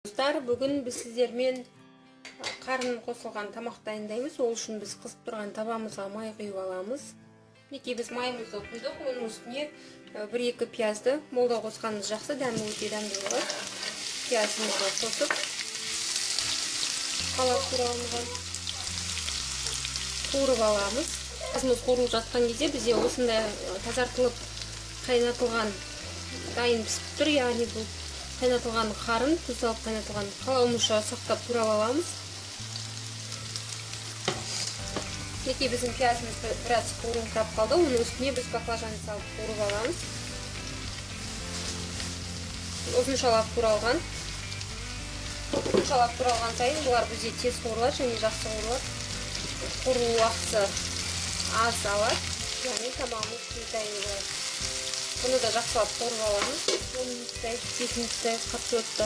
Достар, бүгін біз сіздермен қарын қосылған тамақ дайындаймыз. Ол үшін біз қысып тұрған табамызға май құйып аламыз. Мінекей біз майымызды құйдық, оның үстіне 1-2 пиязды молда қосқанымыз жақсы, дәмі өте дәмді болады. Пиязымызды қосып, қалап туралымызға қуырып аламыз. Қызымыз қуырылып жатқан кезде бізде осындай тазартылып қайнатылған дайын пісіп тұр, яғни бұл қайнатылған қарын, тұз салып қайнатылған қалауымызша сақтап турап аламыз. Мінекей біздің пиязымыз біраз қуырыңқырап қалды, оның үстіне біз баклажан салып қуырып аламыз. Ұзыншалап туралған сайын бұлар бізде тез қуырылады және жақсы қуырылады. Қуыру уақыты аз алады, яғни тамағымыз тез дайын болады. Бұны да жақсылап қуырып аламыз. 10 минуттай, 8 минуттай, қатты отта.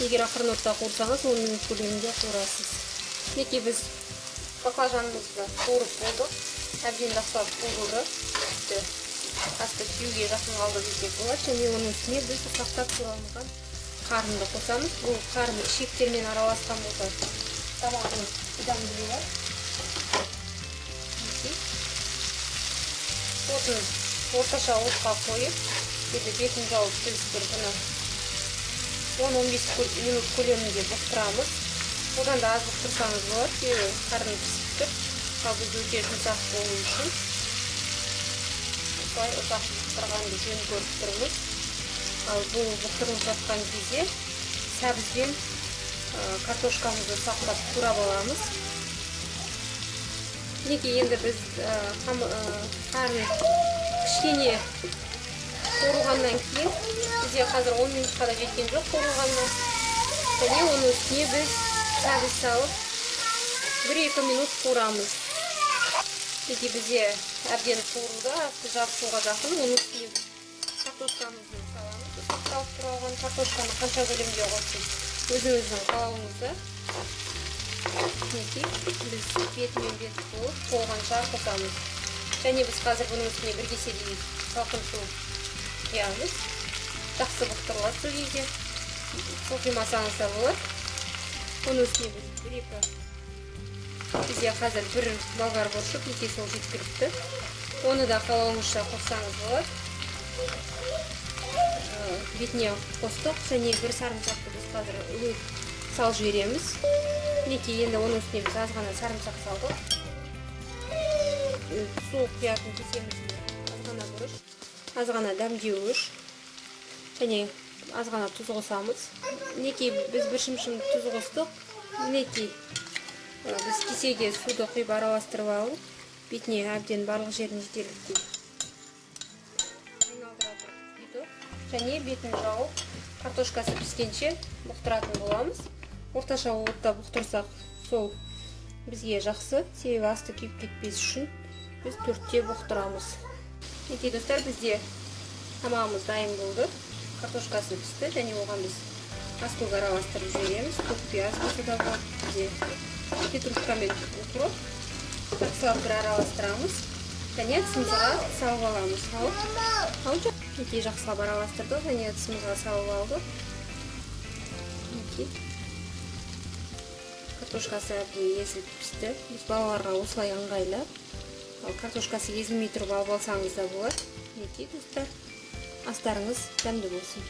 Егер ақырын отта қуырсаңыз, 10 минут көлемінде қуырасыз. Мінекей біз баклажанымызды қуырып болдық. Әбден жақсылап қуырылды. Асты күйеуге жақын қалды десек болады. Және оның үстіне біз сақтап туралған қарынды қосамыз. Бұл қарын ішектермен араласқан болса, тамағымыз дәмді болады. Отын орташа отқа қойып, бетін жауып келістір бұны 10-15 минут көлемінде бұқтырамыз. Одан да аз бұқтырсаңыз болады, қарын пісіп тұр. Ал біз өте жұмсақ болу үшін осылай ұзақ бұқтырғанды жөн көріп тұрмыз. Ал бұл бұқтырылып жатқан кезде сәбізбен картошкамызды сақтап турап аламыз. Мінекей енді біз қарын кішкене қуырылғаннан кейін, бізде қазір 10 минутқа да жеткен жоқ қуырылғаннан. Және оның үстіне біз сәбіз салып 1-2 минут қуырамыз. Мінекей бізде әбден қуырылды, асты жабысуға жақын. Оның үстіне картошкамызды саламыз. Сақталып туралған картошканы қанша көлемде қосып, өзіңіздің қалауыңызды. Мінекей біз бетімен бет болып толғанша қосамыз. Және біз қазір бұның үстіне 1 кеседей салқын су құямыз. Жақсы бұқтырылады сол кезде. Су құймасаңыз да болады. Оның үстіне біз 1-2 бізде қазір 1 болгар борщ, мінекей сол жеткілікті. Оны да қалауыңызша қоссаңыз болады. Бетіне қостық және 1 сарымсақты біз қазір үлек салып жібереміз. Мінекей енді оның үстіне біз аз ғана сарымсақ салдық. Су құятын кесемізге аз ғана бұрыш, аз ғана дәмдеуіш және аз ғана тұз қосамыз. Мінекей біз 1 шымшым тұз қостық. Мінекей біз кесеге суды құйып араластырып алып, бетіне әбден барлық жерін жетерліктей айналдыра тұрып құйдық. Және бетін жауып, картошкасы піскенше бұқтыратын боламыз. Орташа отта бұқтырсақ, сол бізге жақсы, себебі асты күйіп кетпес үшін біз 4-те бұқтырамыз. Мінекей достар, бізде тамағымыз дайын болды. Картошкасы пісті және оған біз аскөк араластырып жібереміз. Көк пияз болса да болады. Бізде петрушка мен укроп жақсылап бір араластырамыз. Және ыдысымызға салып аламыз. Мінекей жақсылап араластырдық және ыдысымызға салып алдық. Картошкасы әбден езіліп пісті. Біз балаларға осылай ыңғайлы. Картошкасы езілмей тұрып алып алсаңыз да болады. Мінекей достар, астарыңыз дәмді болсын.